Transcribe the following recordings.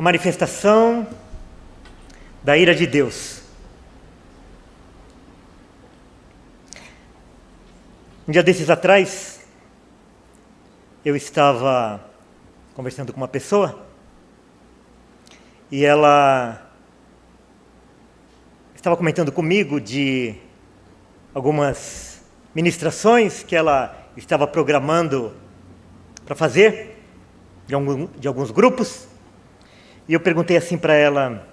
manifestação da ira de Deus. Um dia desses atrás, eu estava conversando com uma pessoa e ela estava comentando comigo de algumas ministrações que ela estava programando para fazer, de alguns grupos. E eu perguntei assim para ela: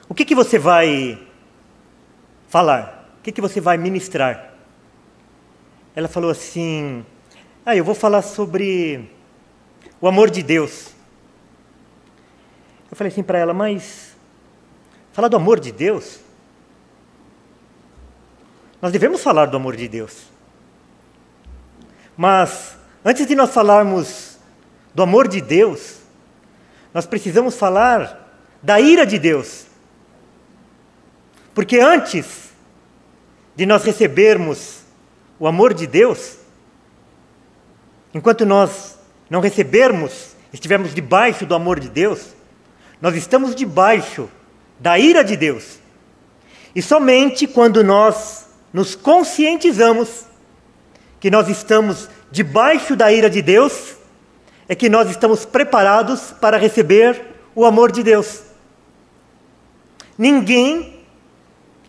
o que você vai falar? O que você vai ministrar? Ela falou assim: eu vou falar sobre o amor de Deus. Eu falei assim para ela: mas falar do amor de Deus? Nós devemos falar do amor de Deus. Mas antes de nós falarmos do amor de Deus, nós precisamos falar da ira de Deus. Porque antes de nós recebermos o amor de Deus, enquanto nós não recebermos, estivermos debaixo do amor de Deus, nós estamos debaixo da ira de Deus. E somente quando nós nos conscientizamos que nós estamos debaixo da ira de Deus, é que nós estamos preparados para receber o amor de Deus. Ninguém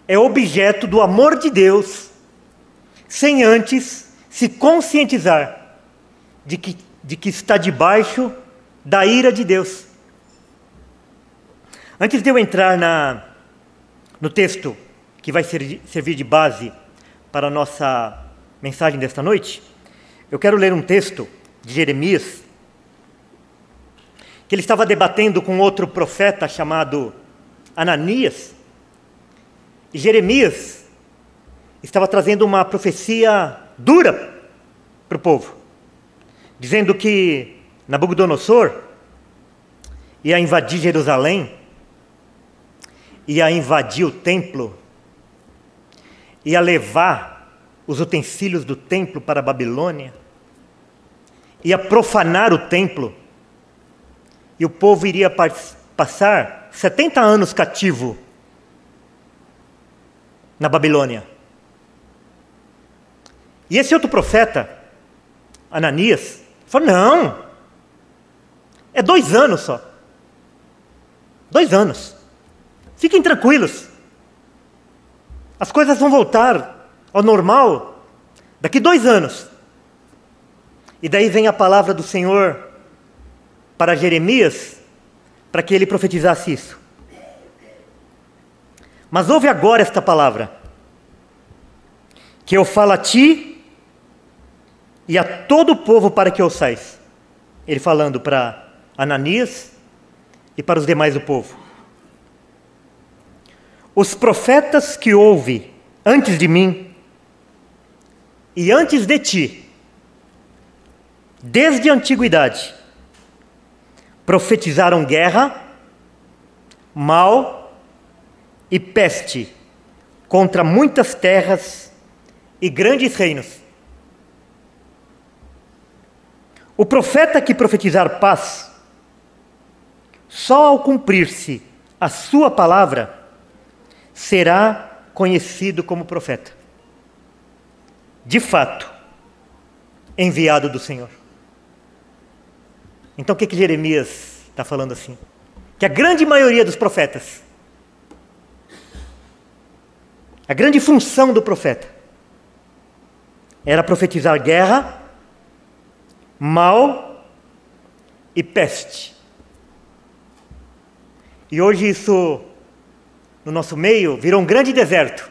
é objeto do amor de Deus sem antes se conscientizar de que está debaixo da ira de Deus. Antes de eu entrar no texto que vai servir de base para a nossa mensagem desta noite, eu quero ler um texto de Jeremias, que ele estava debatendo com outro profeta chamado Ananias. E Jeremias estava trazendo uma profecia dura para o povo, dizendo que Nabucodonosor ia invadir Jerusalém, ia invadir o templo, ia levar os utensílios do templo para a Babilônia, ia profanar o templo, e o povo iria passar 70 anos cativo na Babilônia. E esse outro profeta, Ananias, falou: não, é 2 anos só. 2 anos. Fiquem tranquilos. As coisas vão voltar ao normal daqui 2 anos. E daí vem a palavra do Senhor para Jeremias, para que ele profetizasse isso. Mas ouve agora esta palavra, que eu falo a ti e a todo o povo para que ouçais. Ele falando para Ananias e para os demais do povo. Os profetas que houve antes de mim e antes de ti, desde a antiguidade, profetizaram guerra, mal e peste contra muitas terras e grandes reinos. O profeta que profetizar paz, só ao cumprir-se a sua palavra, será conhecido como profeta. De fato, enviado do Senhor. Então o que Jeremias está falando assim? Que a grande maioria dos profetas, a grande função do profeta, era profetizar guerra, mal e peste. E hoje isso, no nosso meio, virou um grande deserto.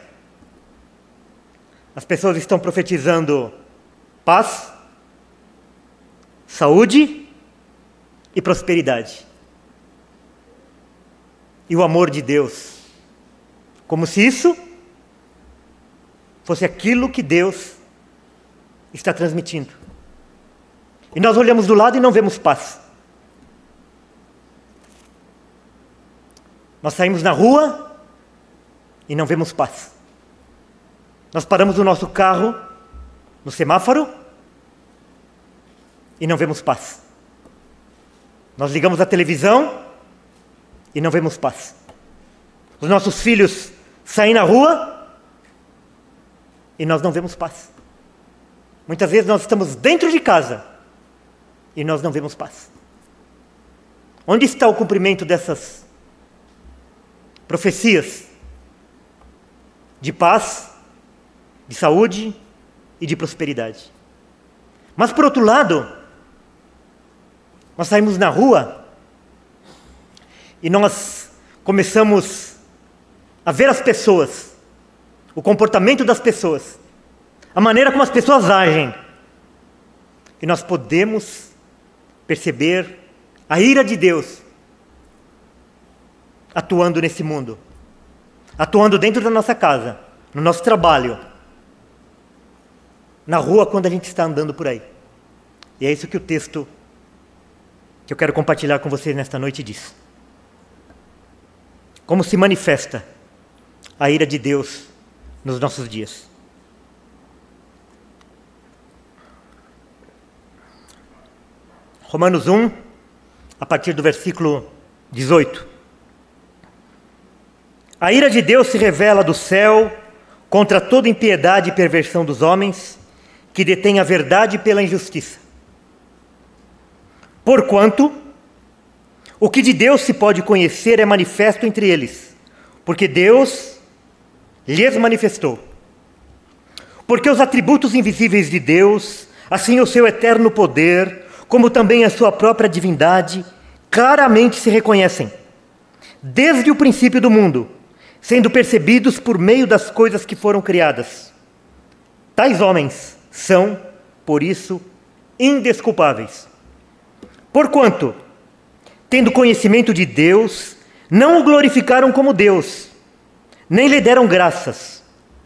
As pessoas estão profetizando paz, saúde e prosperidade. E o amor de Deus. Como se isso fosse aquilo que Deus está transmitindo. E nós olhamos do lado e não vemos paz. Nós saímos na rua e não vemos paz. Nós paramos o nosso carro no semáforo e não vemos paz. Nós ligamos a televisão e não vemos paz. Os nossos filhos saem na rua e nós não vemos paz. Muitas vezes nós estamos dentro de casa e nós não vemos paz. Onde está o cumprimento dessas profecias de paz, de saúde e de prosperidade? Mas por outro lado, nós saímos na rua e nós começamos a ver as pessoas, o comportamento das pessoas, a maneira como as pessoas agem. E nós podemos perceber a ira de Deus atuando nesse mundo, atuando dentro da nossa casa, no nosso trabalho, na rua quando a gente está andando por aí. E é isso que o texto que eu quero compartilhar com vocês nesta noite diz. Como se manifesta a ira de Deus nos nossos dias. Romanos 1, a partir do versículo 18. A ira de Deus se revela do céu contra toda impiedade e perversão dos homens, que detêm a verdade pela injustiça. Porquanto, o que de Deus se pode conhecer é manifesto entre eles, porque Deus lhes manifestou. Porque os atributos invisíveis de Deus, assim o seu eterno poder, como também a sua própria divindade, claramente se reconhecem, desde o princípio do mundo, sendo percebidos por meio das coisas que foram criadas. Tais homens são, por isso, indesculpáveis. Porquanto, tendo conhecimento de Deus, não o glorificaram como Deus, nem lhe deram graças.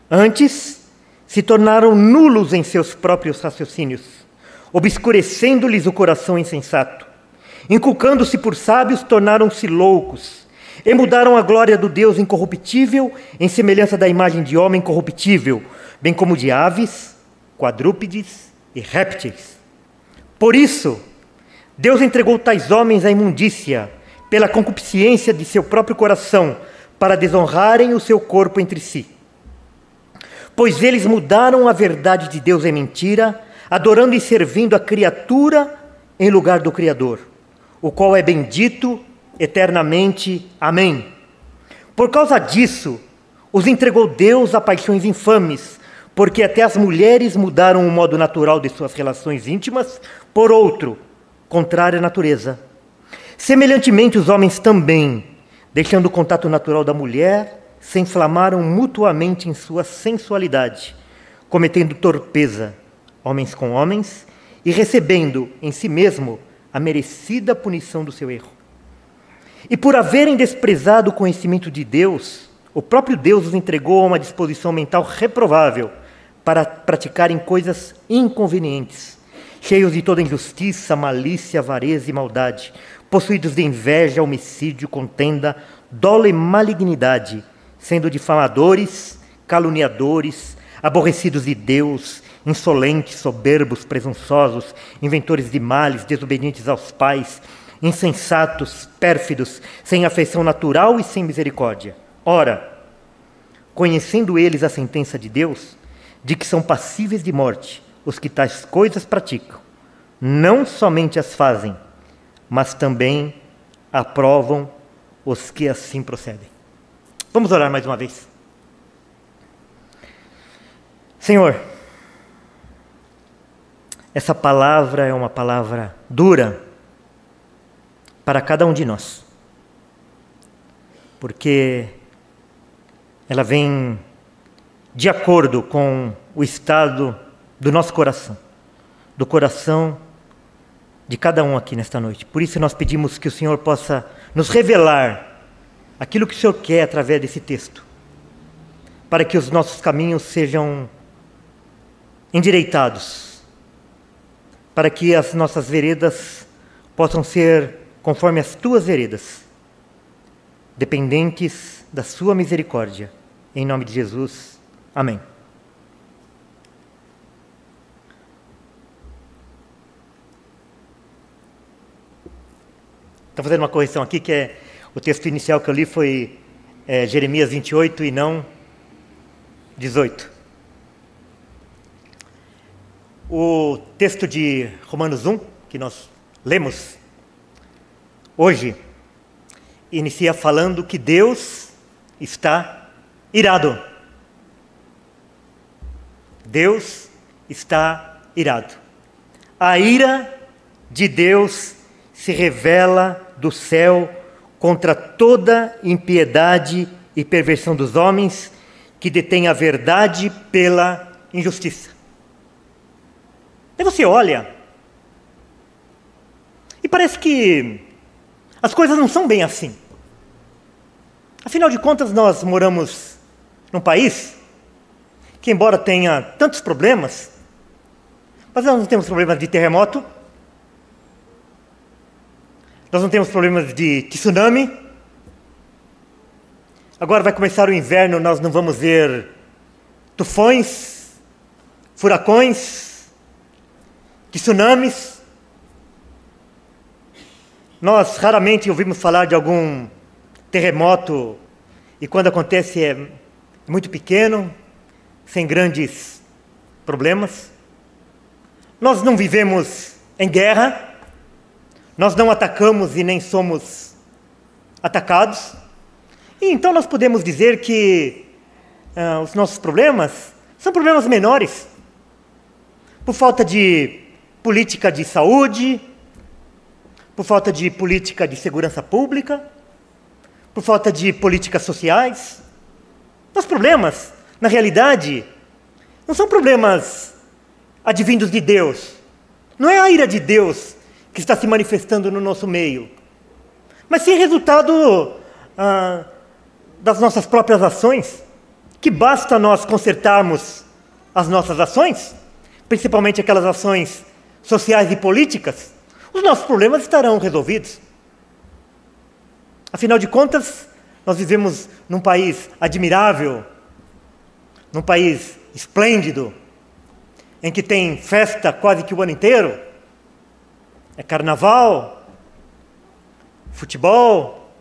Antes, se tornaram nulos em seus próprios raciocínios, obscurecendo-lhes o coração insensato. Inculcando-se por sábios, tornaram-se loucos, e mudaram a glória do Deus incorruptível em semelhança da imagem de homem corruptível, bem como de aves, quadrúpedes e répteis. Por isso, Deus entregou tais homens à imundícia, pela concupiscência de seu próprio coração, para desonrarem o seu corpo entre si. Pois eles mudaram a verdade de Deus em mentira, adorando e servindo a criatura em lugar do Criador, o qual é bendito eternamente. Amém. Por causa disso, os entregou Deus a paixões infames, porque até as mulheres mudaram o modo natural de suas relações íntimas por outro, contrário à natureza. Semelhantemente, os homens também, deixando o contato natural da mulher, se inflamaram mutuamente em sua sensualidade, cometendo torpeza, homens com homens, e recebendo em si mesmo a merecida punição do seu erro. E por haverem desprezado o conhecimento de Deus, o próprio Deus os entregou a uma disposição mental reprovável para praticarem coisas inconvenientes, cheios de toda injustiça, malícia, avareza e maldade, possuídos de inveja, homicídio, contenda, dolo e malignidade, sendo difamadores, caluniadores, aborrecidos de Deus, insolentes, soberbos, presunçosos, inventores de males, desobedientes aos pais, insensatos, pérfidos, sem afeição natural e sem misericórdia. Ora, conhecendo eles a sentença de Deus, de que são passíveis de morte os que tais coisas praticam, não somente as fazem, mas também aprovam os que assim procedem. Vamos orar mais uma vez. Senhor, essa palavra é uma palavra dura para cada um de nós, porque ela vem de acordo com o estado do nosso coração, do coração de cada um aqui nesta noite. Por isso nós pedimos que o Senhor possa nos revelar aquilo que o Senhor quer através desse texto, para que os nossos caminhos sejam endireitados, para que as nossas veredas possam ser conforme as tuas veredas, dependentes da sua misericórdia. Em nome de Jesus, amém. Estou fazendo uma correção aqui, que é o texto inicial que eu li foi Jeremias 28 e não 18. O texto de Romanos 1, que nós lemos hoje, inicia falando que Deus está irado. Deus está irado. A ira de Deus se revela do céu contra toda impiedade e perversão dos homens que detêm a verdade pela injustiça. Aí você olha e parece que as coisas não são bem assim. Afinal de contas, nós moramos num país que, embora tenha tantos problemas, mas nós não temos problemas de terremoto, nós não temos problemas de tsunami. Agora vai começar o inverno, nós não vamos ver tufões, furacões, tsunamis. Nós raramente ouvimos falar de algum terremoto e quando acontece é muito pequeno, sem grandes problemas. Nós não vivemos em guerra, nós não atacamos e nem somos atacados. E então nós podemos dizer que os nossos problemas são problemas menores, por falta de política de saúde, por falta de política de segurança pública, por falta de políticas sociais. Os problemas, na realidade, não são problemas advindos de Deus. Não é a ira de Deus que está se manifestando no nosso meio, mas sim resultado das nossas próprias ações, que basta nós consertarmos as nossas ações, principalmente aquelas ações sociais e políticas, os nossos problemas estarão resolvidos. Afinal de contas, nós vivemos num país admirável, num país esplêndido, em que tem festa quase que o ano inteiro. É carnaval, futebol,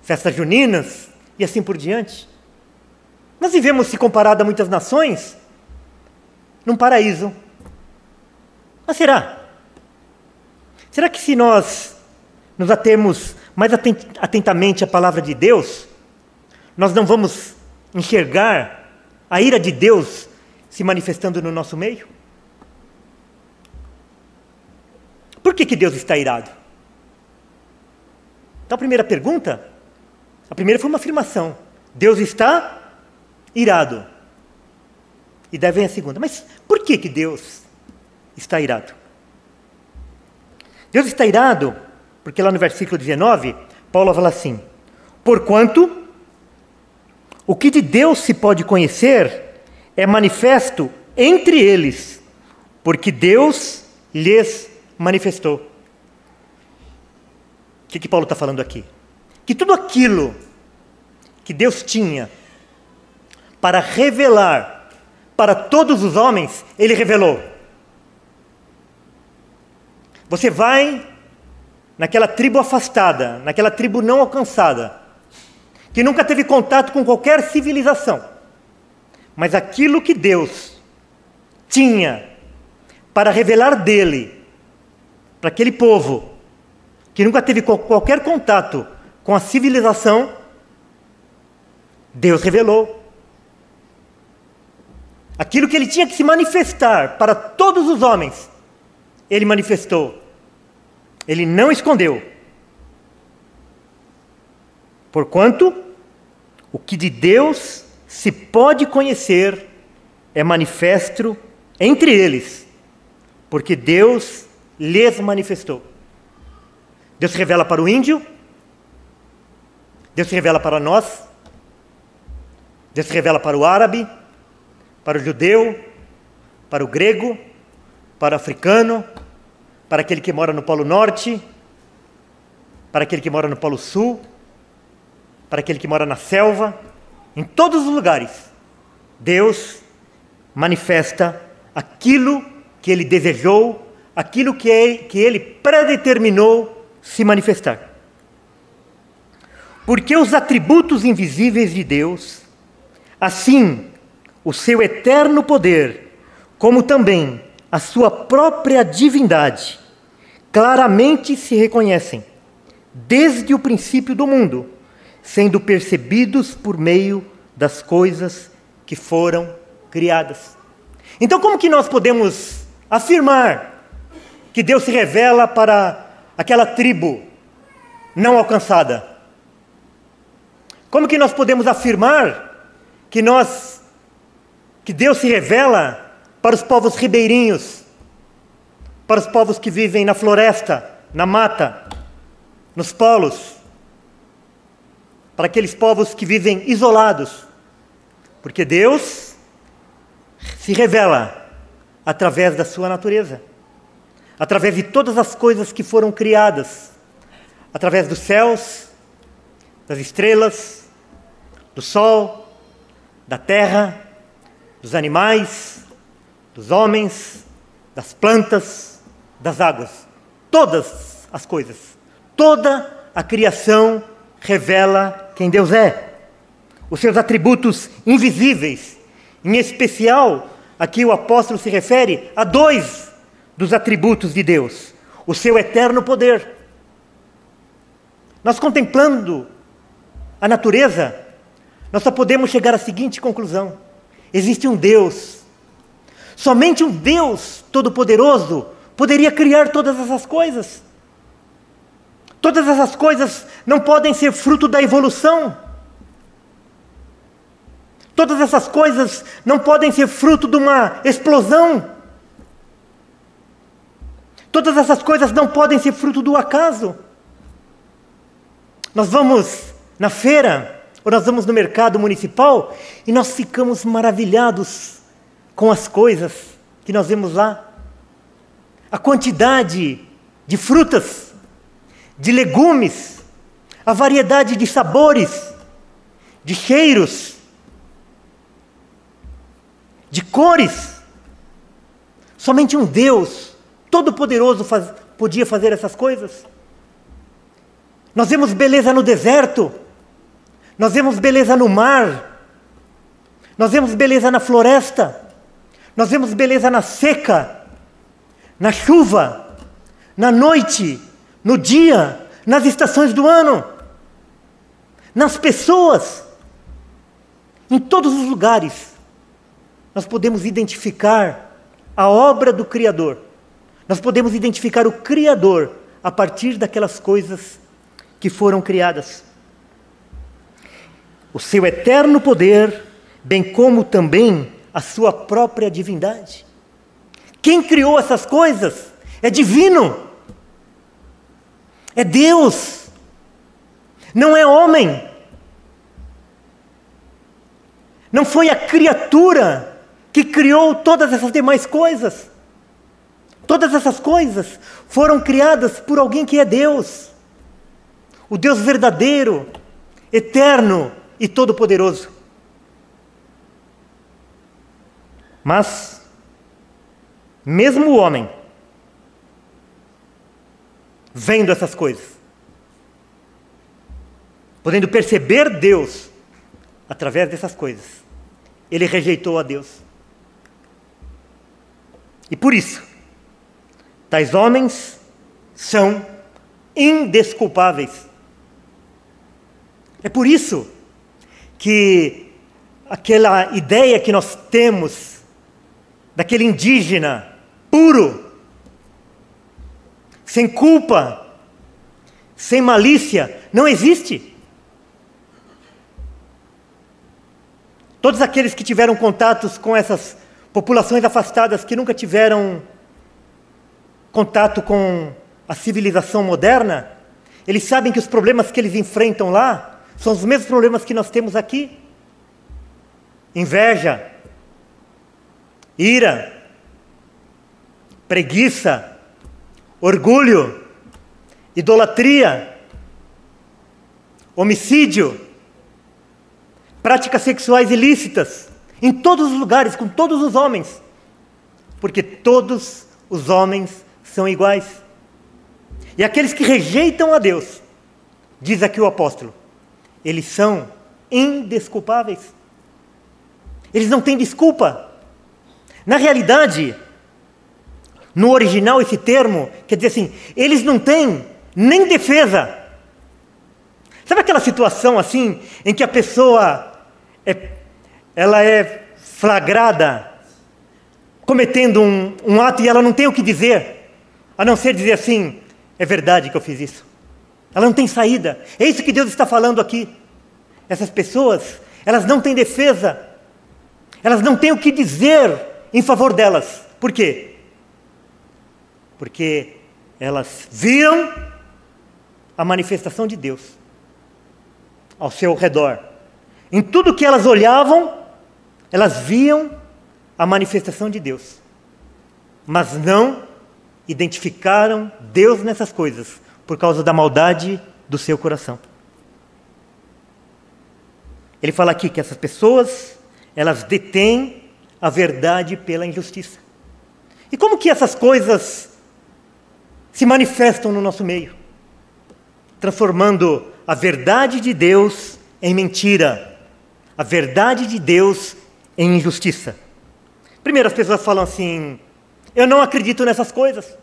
festas juninas e assim por diante. Nós vivemos, se comparado a muitas nações, num paraíso. Mas será? Será que se nós nos atemos mais atentamente à palavra de Deus, nós não vamos enxergar a ira de Deus se manifestando no nosso meio? Por que Deus está irado? Então a primeira pergunta, a primeira foi uma afirmação. Deus está irado. E daí vem a segunda. Mas por que Deus está irado? Deus está irado porque lá no versículo 19, Paulo fala assim: porquanto o que de Deus se pode conhecer é manifesto entre eles, porque Deus lhes manifestou. O que Paulo está falando aqui? Que tudo aquilo que Deus tinha para revelar para todos os homens, Ele revelou. Você vai naquela tribo afastada, naquela tribo não alcançada, que nunca teve contato com qualquer civilização, mas aquilo que Deus tinha para revelar dele, para aquele povo, que nunca teve qualquer contato com a civilização, Deus revelou. Aquilo que ele tinha que se manifestar para todos os homens, ele manifestou. Ele não escondeu. Porquanto o que de Deus se pode conhecer é manifesto entre eles, porque Deus lhes manifestou. Deus se revela para o índio, Deus se revela para nós, Deus se revela para o árabe, para o judeu, para o grego, para o africano, para aquele que mora no Polo Norte, para aquele que mora no Polo Sul, para aquele que mora na selva, em todos os lugares, Deus manifesta aquilo que Ele desejou, aquilo que Ele predeterminou se manifestar. Porque os atributos invisíveis de Deus, assim o seu eterno poder, como também a sua própria divindade, claramente se reconhecem, desde o princípio do mundo, sendo percebidos por meio das coisas que foram criadas. Então, como que nós podemos afirmar que Deus se revela para aquela tribo não alcançada? Como que nós podemos afirmar que Deus se revela para os povos ribeirinhos, para os povos que vivem na floresta, na mata, nos polos, para aqueles povos que vivem isolados? Porque Deus se revela através da sua natureza, através de todas as coisas que foram criadas, através dos céus, das estrelas, do sol, da terra, dos animais, dos homens, das plantas, das águas. Todas as coisas, toda a criação revela quem Deus é. Os seus atributos invisíveis, em especial, aqui o apóstolo se refere a 2 dos atributos de Deus: o seu eterno poder. Nós, contemplando a natureza, nós só podemos chegar à seguinte conclusão: existe um Deus. Somente um Deus todo-poderoso poderia criar todas essas coisas. Todas essas coisas não podem ser fruto da evolução. Todas essas coisas não podem ser fruto de uma explosão. Todas essas coisas não podem ser fruto do acaso. Nós vamos na feira, ou nós vamos no mercado municipal, e nós ficamos maravilhados com as coisas que nós vemos lá. A quantidade de frutas, de legumes, a variedade de sabores, de cheiros, de cores. Somente um Deus todo-poderoso podia fazer essas coisas. Nós vemos beleza no deserto, nós vemos beleza no mar, nós vemos beleza na floresta, nós vemos beleza na seca, na chuva, na noite, no dia, nas estações do ano, nas pessoas. Em todos os lugares nós podemos identificar a obra do Criador. Nós podemos identificar o Criador a partir daquelas coisas que foram criadas. O seu eterno poder, bem como também a sua própria divindade. Quem criou essas coisas é divino. É Deus. Não é homem. Não foi a criatura que criou todas essas demais coisas. Todas essas coisas foram criadas por alguém que é Deus. O Deus verdadeiro, eterno e todo-poderoso. Mas, mesmo o homem, vendo essas coisas, podendo perceber Deus através dessas coisas, ele rejeitou a Deus. E por isso, tais homens são indesculpáveis. É por isso que aquela ideia que nós temos daquele indígena puro, sem culpa, sem malícia, não existe. Todos aqueles que tiveram contatos com essas populações afastadas, que nunca tiveram contato com a civilização moderna, eles sabem que os problemas que eles enfrentam lá são os mesmos problemas que nós temos aqui. Inveja, ira, preguiça, orgulho, idolatria, homicídio, práticas sexuais ilícitas, em todos os lugares, com todos os homens, porque todos os homens são iguais. E aqueles que rejeitam a Deus, diz aqui o apóstolo, eles são indesculpáveis. Eles não têm desculpa. Na realidade, no original esse termo quer dizer assim, eles não têm nem defesa. Sabe aquela situação assim, em que a pessoa ela é flagrada cometendo um ato e ela não tem o que dizer, a não ser dizer assim, é verdade que eu fiz isso. Ela não tem saída. É isso que Deus está falando aqui. Essas pessoas, elas não têm defesa. Elas não têm o que dizer em favor delas. Por quê? Porque elas viram a manifestação de Deus ao seu redor. Em tudo que elas olhavam, elas viam a manifestação de Deus. Mas não identificaram Deus nessas coisas, por causa da maldade do seu coração. Ele fala aqui que essas pessoas, elas detêm a verdade pela injustiça. E como que essas coisas se manifestam no nosso meio? Transformando a verdade de Deus em mentira, a verdade de Deus em injustiça. Primeiro as pessoas falam assim, eu não acredito nessas coisas.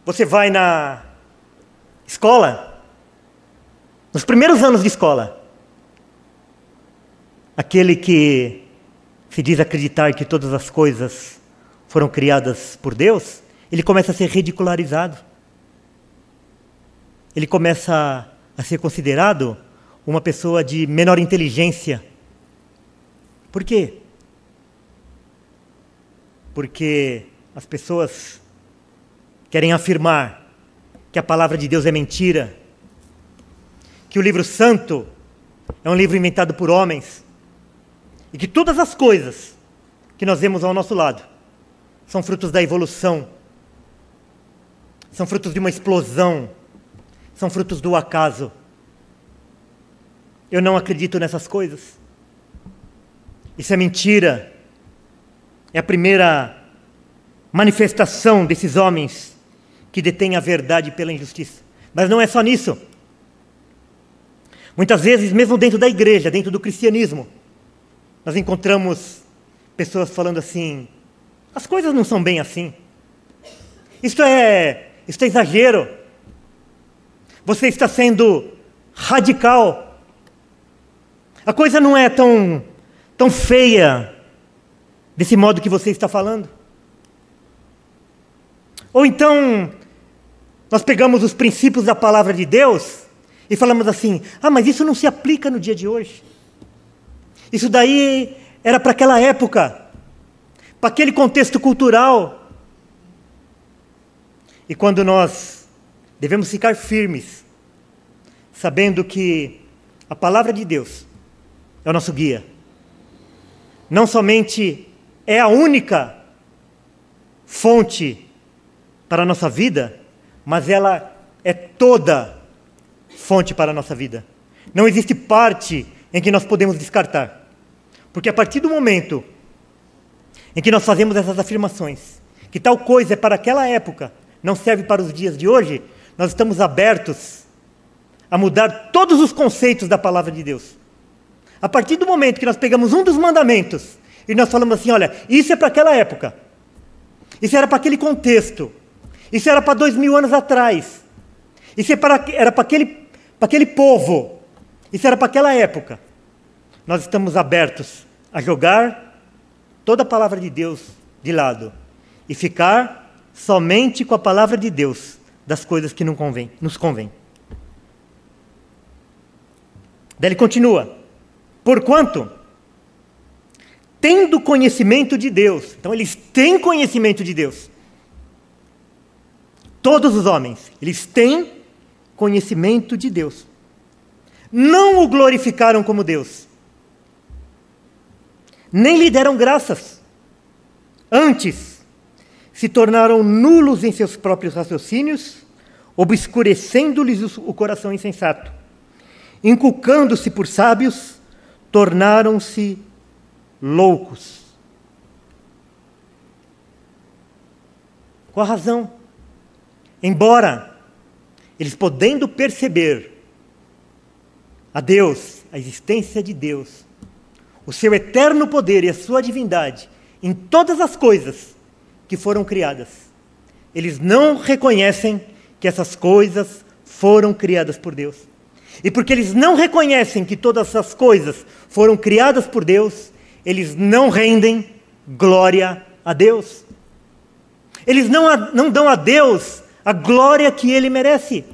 Você vai na escola, nos primeiros anos de escola, aquele que se diz acreditar que todas as coisas foram criadas por Deus, ele começa a ser ridicularizado. Ele começa a ser considerado uma pessoa de menor inteligência. Por quê? Porque as pessoas querem afirmar que a palavra de Deus é mentira, que o livro santo é um livro inventado por homens, e que todas as coisas que nós vemos ao nosso lado são frutos da evolução, são frutos de uma explosão, são frutos do acaso. Eu não acredito nessas coisas. Isso é mentira. É a primeira manifestação desses homens que detêm a verdade pela injustiça. Mas não é só nisso. Muitas vezes, mesmo dentro da igreja, dentro do cristianismo, nós encontramos pessoas falando assim, as coisas não são bem assim. Isso é exagero. Você está sendo radical. A coisa não é tão feia desse modo que você está falando. Ou então, nós pegamos os princípios da palavra de Deus e falamos assim, mas isso não se aplica no dia de hoje. Isso daí era para aquela época, para aquele contexto cultural. E quando nós devemos ficar firmes, sabendo que a palavra de Deus é o nosso guia, não somente é a única fonte para a nossa vida, mas ela é toda fonte para a nossa vida. Não existe parte em que nós podemos descartar. Porque a partir do momento em que nós fazemos essas afirmações, que tal coisa é para aquela época, não serve para os dias de hoje, nós estamos abertos a mudar todos os conceitos da palavra de Deus. A partir do momento que nós pegamos um dos mandamentos e nós falamos assim, olha, isso é para aquela época, isso era para aquele contexto, isso era para 2000 anos atrás, isso era para aquele povo, isso era para aquela época. Nós estamos abertos a jogar toda a palavra de Deus de lado e ficar somente com a palavra de Deus das coisas que nos convém. Daí ele continua, porquanto, tendo conhecimento de Deus, então eles têm conhecimento de Deus, todos os homens, eles têm conhecimento de Deus, não o glorificaram como Deus, nem lhe deram graças, antes se tornaram nulos em seus próprios raciocínios, obscurecendo-lhes o coração insensato, inculcando-se por sábios, tornaram-se loucos. Qual a razão? embora eles podendo perceber a Deus, a existência de Deus, o seu eterno poder e a sua divindade em todas as coisas que foram criadas, eles não reconhecem que essas coisas foram criadas por Deus. E porque eles não reconhecem que todas essas coisas foram criadas por Deus, eles não rendem glória a Deus. Eles não dão a Deus a glória que Ele merece.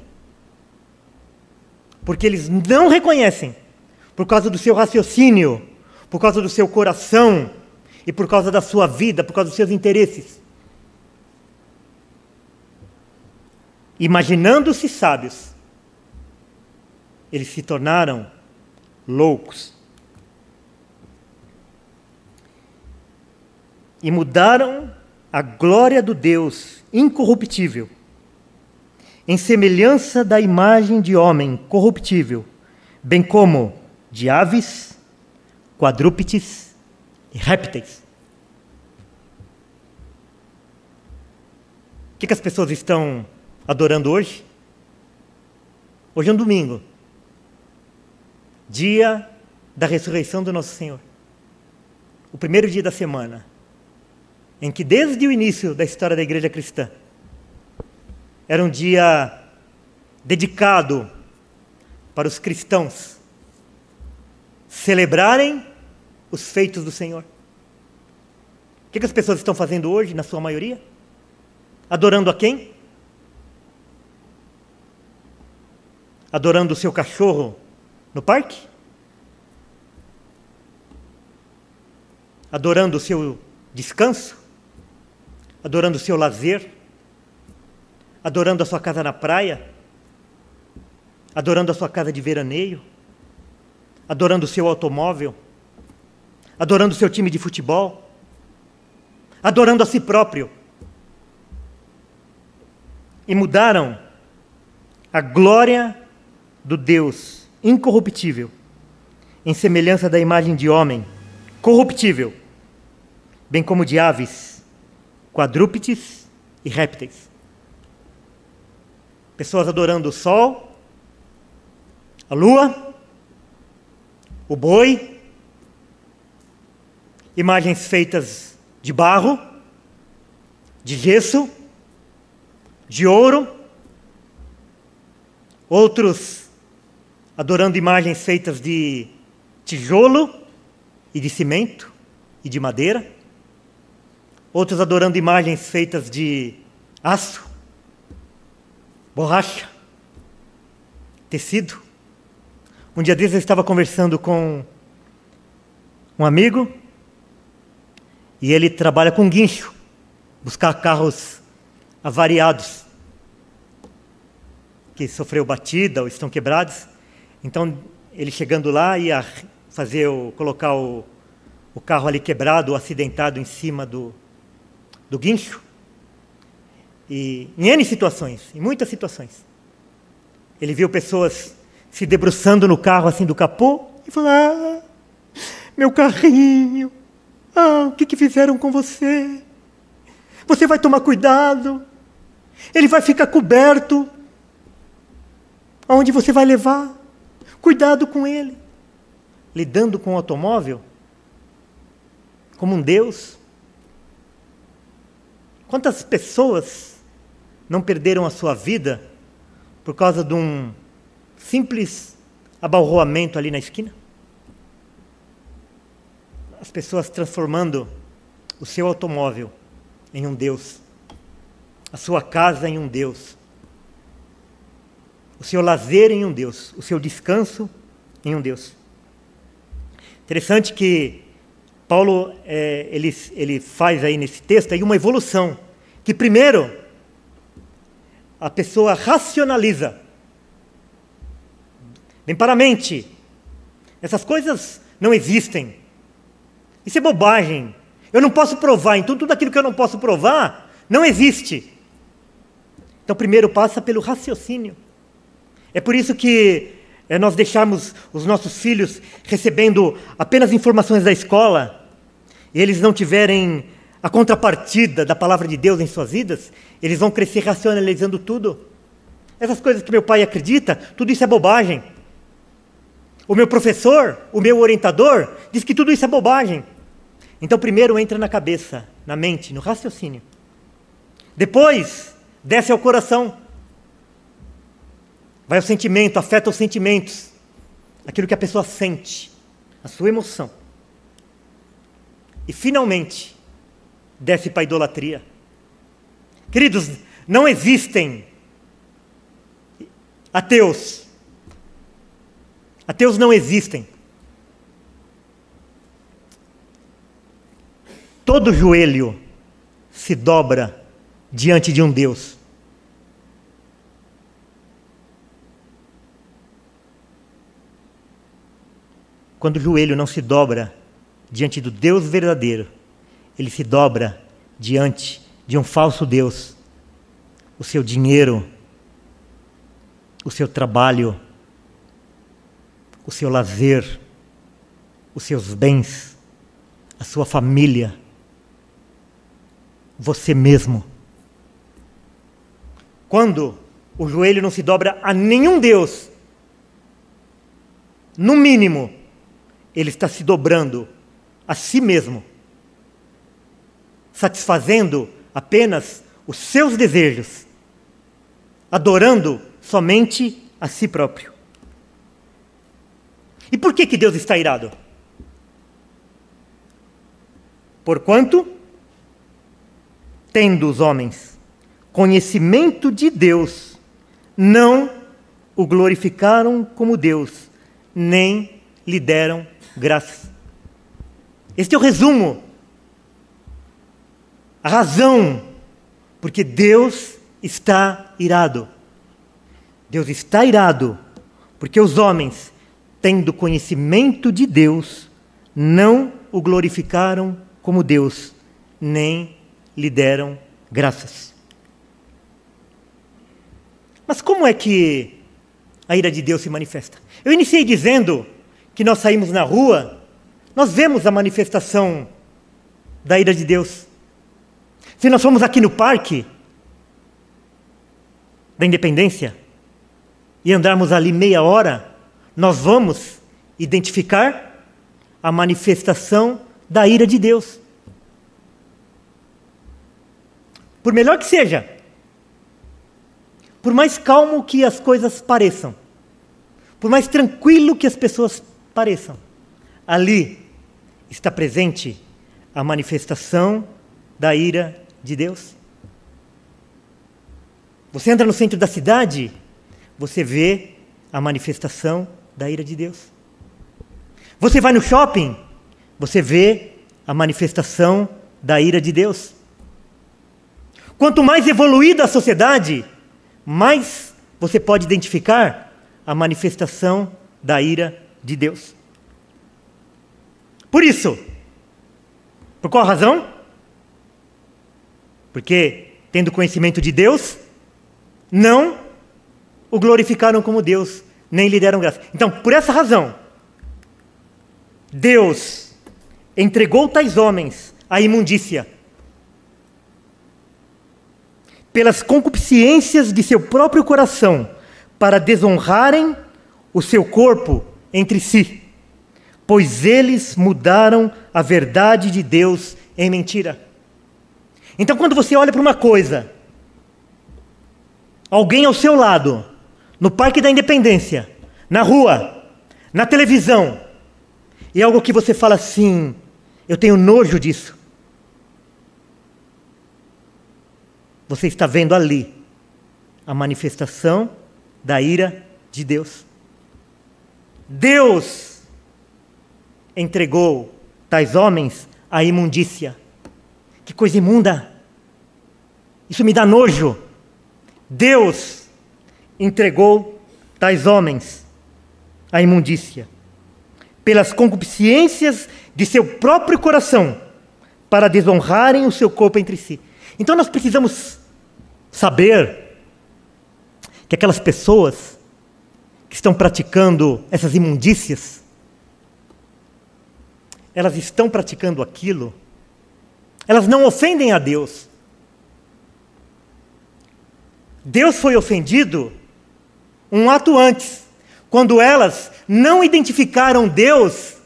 Porque eles não reconhecem, por causa do seu raciocínio, por causa do seu coração, e por causa da sua vida, por causa dos seus interesses. Imaginando-se sábios, eles se tornaram loucos. E mudaram a glória do Deus incorruptível, em semelhança da imagem de homem corruptível, bem como de aves, quadrúpedes e répteis. O que as pessoas estão adorando hoje? Hoje é um domingo, dia da ressurreição do nosso Senhor. O primeiro dia da semana, em que desde o início da história da igreja cristã, era um dia dedicado para os cristãos celebrarem os feitos do Senhor. O que as pessoas estão fazendo hoje, na sua maioria? Adorando a quem? Adorando o seu cachorro no parque? Adorando o seu descanso? Adorando o seu lazer? Adorando a sua casa na praia? Adorando a sua casa de veraneio? Adorando o seu automóvel? Adorando o seu time de futebol? Adorando a si próprio? E mudaram a glória do Deus incorruptível, em semelhança da imagem de homem corruptível, bem como de aves, quadrúpedes e répteis. Pessoas adorando o sol, a lua, o boi, imagens feitas de barro, de gesso, de ouro, outros adorando imagens feitas de tijolo e de cimento e de madeira, outros adorando imagens feitas de aço, borracha, tecido. Um dia desses eu estava conversando com um amigo e ele trabalha com guincho, buscar carros avariados, que sofreu batida ou estão quebrados. Então, ele chegando lá ia colocar o carro ali quebrado ou acidentado em cima do guincho. E em N situações, em muitas situações, ele viu pessoas se debruçando no carro assim do capô e falou: ah, meu carrinho, o que fizeram com você? Você vai tomar cuidado, ele vai ficar coberto. Aonde você vai levar? Cuidado com ele. Lidando com o automóvel como um Deus. Quantas pessoas não perderam a sua vida por causa de um simples abalroamento ali na esquina? As pessoas transformando o seu automóvel em um Deus, a sua casa em um Deus, o seu lazer em um Deus, o seu descanso em um Deus. Interessante que Paulo ele faz aí nesse texto aí uma evolução, que primeiro a pessoa racionaliza, vem para a mente, essas coisas não existem, isso é bobagem, eu não posso provar, então tudo aquilo que eu não posso provar não existe. Então primeiro passa pelo raciocínio. É por isso que nós deixamos os nossos filhos recebendo apenas informações da escola, e eles não tiverem a contrapartida da palavra de Deus em suas vidas, eles vão crescer racionalizando tudo. Essas coisas que meu pai acredita, tudo isso é bobagem. O meu professor, o meu orientador, diz que tudo isso é bobagem. Então primeiro entra na cabeça, na mente, no raciocínio. Depois, desce ao coração. Vai ao sentimento, afeta os sentimentos. Aquilo que a pessoa sente, a sua emoção. E finalmente, desce para a idolatria. Queridos, não existem ateus. Ateus não existem. Todo joelho se dobra diante de um Deus. Quando o joelho não se dobra diante do Deus verdadeiro, ele se dobra diante de um falso Deus. O seu dinheiro, o seu trabalho, o seu lazer, os seus bens, a sua família, você mesmo. Quando o joelho não se dobra a nenhum Deus, no mínimo, ele está se dobrando a si mesmo, satisfazendo apenas os seus desejos, adorando somente a si próprio. E por que Deus está irado? Porquanto, tendo os homens conhecimento de Deus, não o glorificaram como Deus, nem lhe deram graças. Este é o resumo, a razão porque Deus está irado. Deus está irado porque os homens, tendo conhecimento de Deus, não o glorificaram como Deus, nem lhe deram graças. Mas como é que a ira de Deus se manifesta? Eu iniciei dizendo que nós saímos na rua, nós vemos a manifestação da ira de Deus. Se nós formos aqui no Parque da Independência e andarmos ali meia hora, nós vamos identificar a manifestação da ira de Deus. Por melhor que seja, por mais calmo que as coisas pareçam, por mais tranquilo que as pessoas pareçam, ali está presente a manifestação da ira de Deus. Você entra no centro da cidade, você vê a manifestação da ira de Deus. Você vai no shopping, você vê a manifestação da ira de Deus. Quanto mais evoluída a sociedade, mais você pode identificar a manifestação da ira de Deus. Por isso, por qual razão? Porque, tendo conhecimento de Deus, não o glorificaram como Deus, nem lhe deram graça. Então, por essa razão, Deus entregou tais homens à imundícia, pelas concupiscências de seu próprio coração, para desonrarem o seu corpo entre si, pois eles mudaram a verdade de Deus em mentira. Então, quando você olha para uma coisa, alguém ao seu lado, no Parque da Independência, na rua, na televisão, e algo que você fala assim, eu tenho nojo disso. Você está vendo ali a manifestação da ira de Deus. Deus entregou tais homens à imundícia. Que coisa imunda! Isso me dá nojo. Deus entregou tais homens à imundícia, pelas concupiscências de seu próprio coração, para desonrarem o seu corpo entre si. Então nós precisamos saber que aquelas pessoas que estão praticando essas imundícias, elas estão praticando aquilo Elas não ofendem a Deus. Deus foi ofendido um ato antes, quando elas não identificaram Deus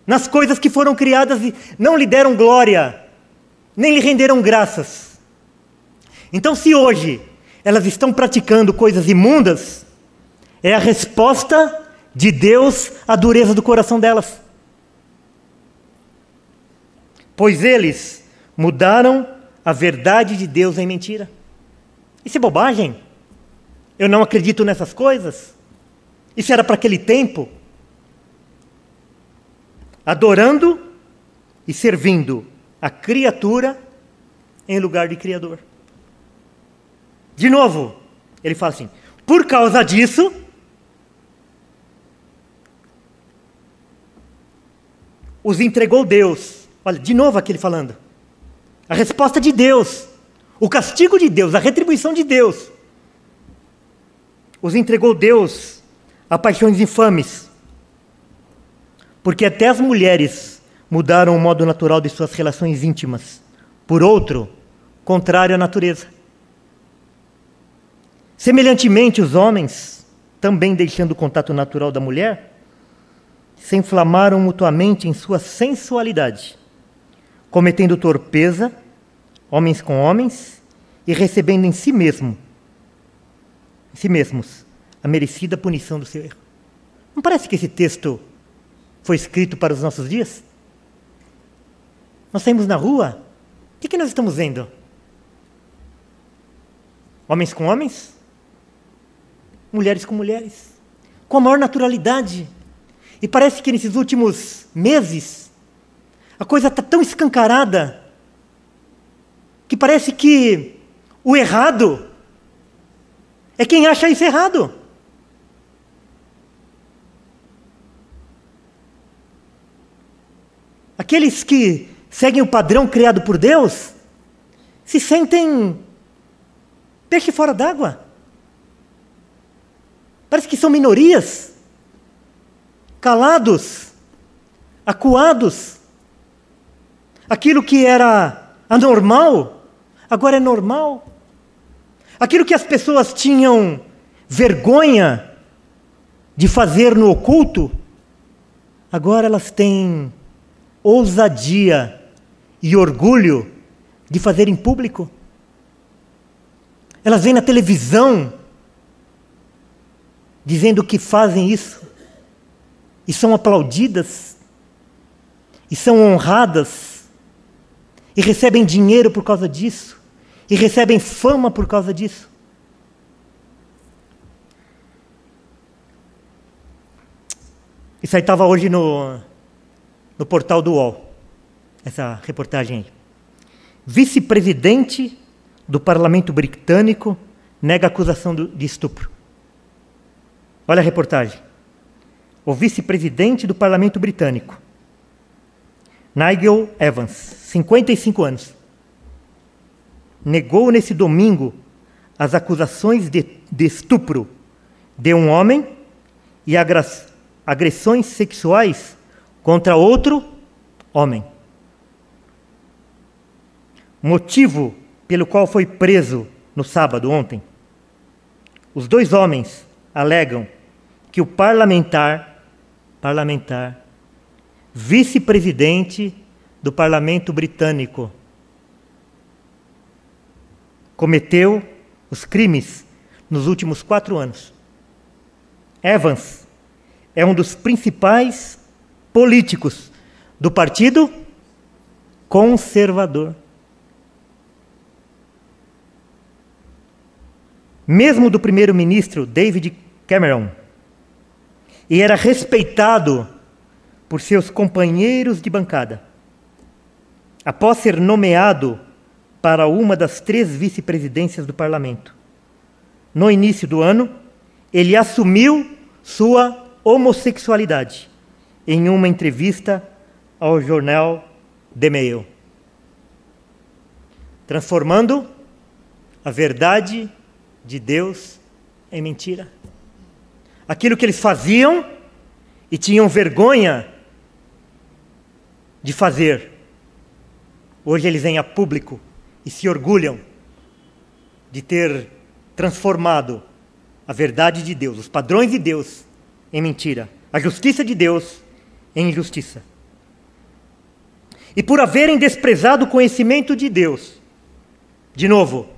nas coisas que foram criadas e não lhe deram glória, nem lhe renderam graças. Então, se hoje elas estão praticando coisas imundas, é a resposta de Deus à dureza do coração delas. Pois eles mudaram a verdade de Deus em mentira. Isso é bobagem. Eu não acredito nessas coisas. Isso era para aquele tempo. Adorando e servindo a criatura em lugar de Criador. De novo, ele fala assim: por causa disso, os entregou Deus. Olha, de novo aqui ele falando. A resposta de Deus, o castigo de Deus, a retribuição de Deus. Os entregou Deus a paixões infames, porque até as mulheres mudaram o modo natural de suas relações íntimas, por outro, contrário à natureza. Semelhantemente, os homens, também deixando o contato natural da mulher, se inflamaram mutuamente em sua sensualidade, cometendo torpeza, homens com homens, e recebendo em si mesmos, a merecida punição do seu erro. Não parece que esse texto foi escrito para os nossos dias? Nós saímos na rua, o que nós estamos vendo? Homens com homens? Mulheres com mulheres? Com a maior naturalidade. E parece que nesses últimos meses, a coisa está tão escancarada, que parece que o errado é quem acha isso errado. Aqueles que seguem o padrão criado por Deus, se sentem peixe fora d'água. Parece que são minorias, calados, acuados. Aquilo que era anormal, agora é normal. Aquilo que as pessoas tinham vergonha de fazer no oculto, agora elas têm ousadia e orgulho de fazer em público. Elas vêm na televisão dizendo que fazem isso, e são aplaudidas, e são honradas, e recebem dinheiro por causa disso, e recebem fama por causa disso. Isso aí estava hoje no portal do UOL, essa reportagem aí. Vice-presidente do Parlamento Britânico nega a acusação de estupro. Olha a reportagem. O vice-presidente do Parlamento Britânico, Nigel Evans, 55 anos, negou nesse domingo as acusações de estupro de um homem e agressões sexuais contra outro homem. Motivo pelo qual foi preso no sábado, ontem. Os dois homens alegam que o parlamentar, vice-presidente do Parlamento Britânico, cometeu os crimes nos últimos 4 anos. Evans é um dos principais políticos do Partido Conservador. Mesmo do primeiro-ministro David Cameron, e era respeitado por seus companheiros de bancada. Após ser nomeado para uma das 3 vice-presidências do parlamento, no início do ano, ele assumiu sua homossexualidade em uma entrevista ao jornal The Mail, transformando a verdade de Deus em mentira. Aquilo que eles faziam e tinham vergonha de fazer, Hoje eles vêm a público e se orgulham de ter transformado a verdade de Deus, os padrões de Deus, em mentira, a justiça de Deus em injustiça. E por haverem desprezado o conhecimento de Deus, de novo,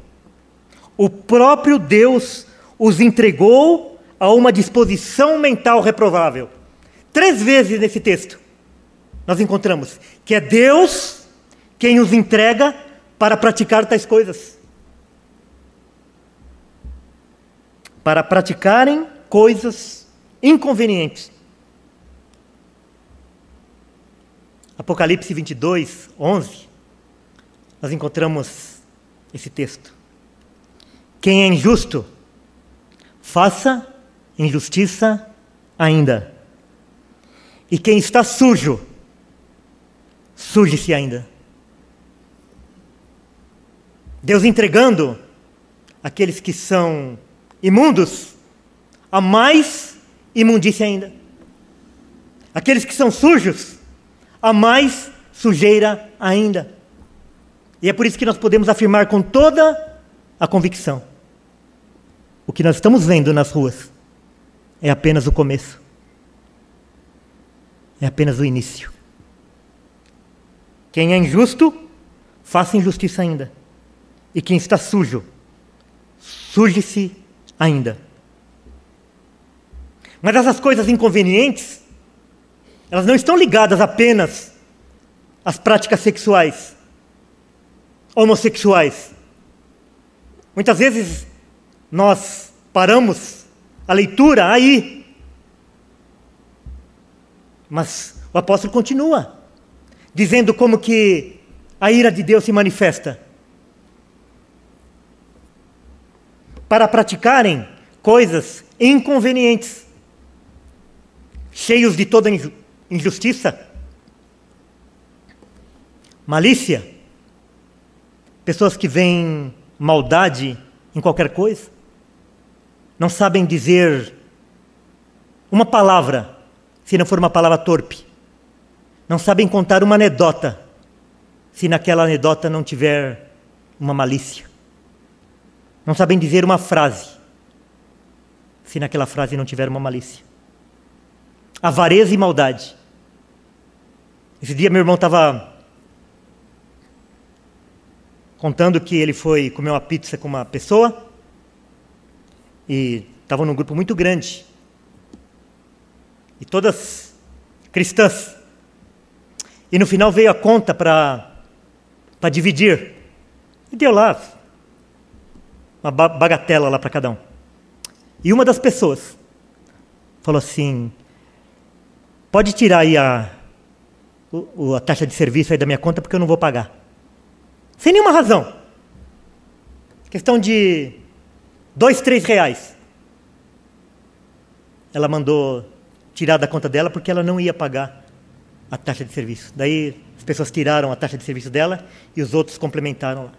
o próprio Deus os entregou a uma disposição mental reprovável. 3 vezes nesse texto nós encontramos que é Deus quem os entrega para praticar tais coisas. Para praticarem coisas inconvenientes. Apocalipse 22, 11, nós encontramos esse texto. Quem é injusto, faça injustiça ainda. E quem está sujo, suje-se ainda. Deus entregando aqueles que são imundos a mais imundícia ainda. Aqueles que são sujos, a mais sujeira ainda. E é por isso que nós podemos afirmar com toda a convicção: o que nós estamos vendo nas ruas é apenas o começo. É apenas o início. Quem é injusto, faça injustiça ainda. E quem está sujo, suje-se ainda. Mas essas coisas inconvenientes, elas não estão ligadas apenas às práticas sexuais, homossexuais. Muitas vezes nós paramos a leitura aí. Mas o apóstolo continua, dizendo como que a ira de Deus se manifesta. Para praticarem coisas inconvenientes, cheios de toda injustiça, malícia, pessoas que veem maldade em qualquer coisa, não sabem dizer uma palavra, se não for uma palavra torpe, não sabem contar uma anedota, se naquela anedota não tiver uma malícia, não sabem dizer uma frase, se naquela frase não tiver uma malícia. Avareza e maldade. Esse dia meu irmão estava contando que ele foi comer uma pizza com uma pessoa e estavam num grupo muito grande e todas cristãs, e no final veio a conta para dividir e deu lá uma bagatela lá para cada um. E uma das pessoas falou assim: pode tirar aí a taxa de serviço aí da minha conta, porque eu não vou pagar. Sem nenhuma razão. Questão de 2, 3 reais. Ela mandou tirar da conta dela porque ela não ia pagar a taxa de serviço. Daí as pessoas tiraram a taxa de serviço dela e os outros complementaram lá.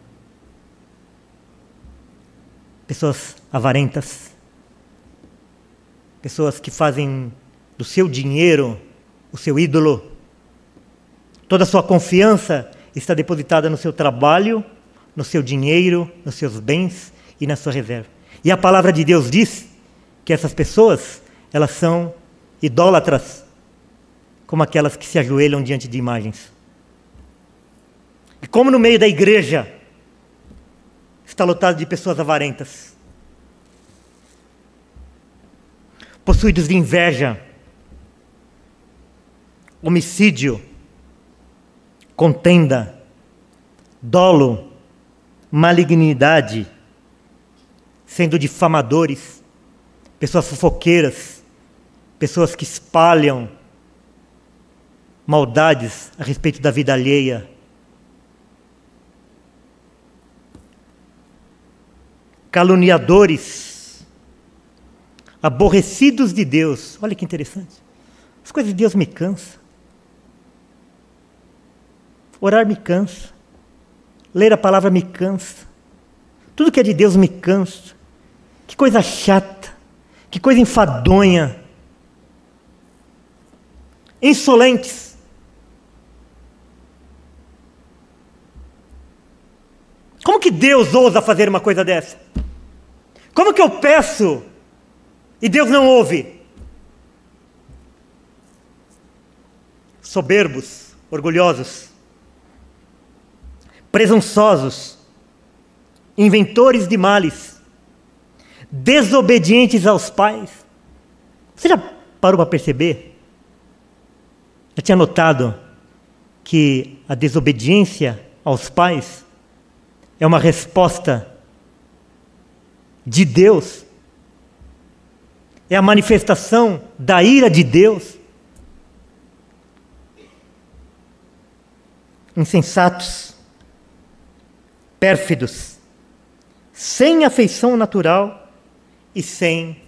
Pessoas avarentas. Pessoas que fazem do seu dinheiro o seu ídolo. Toda a sua confiança está depositada no seu trabalho, no seu dinheiro, nos seus bens e na sua reserva. E a palavra de Deus diz que essas pessoas, elas são idólatras, como aquelas que se ajoelham diante de imagens. E como no meio da igreja está lotado de pessoas avarentas, possuídos de inveja, homicídio, contenda, dolo, malignidade, sendo difamadores, pessoas fofoqueiras, pessoas que espalham maldades a respeito da vida alheia. Caluniadores, aborrecidos de Deus. Olha que interessante. As coisas de Deus me cansam. Orar me cansa. Ler a palavra me cansa. Tudo que é de Deus me cansa. Que coisa chata. Que coisa enfadonha. Insolentes. Como que Deus ousa fazer uma coisa dessa? Como que eu peço e Deus não ouve? Soberbos, orgulhosos, presunçosos, inventores de males, desobedientes aos pais. Você já parou para perceber? Já tinha notado que a desobediência aos pais é uma resposta de Deus? É a manifestação da ira de Deus? Insensatos, pérfidos, sem afeição natural e sem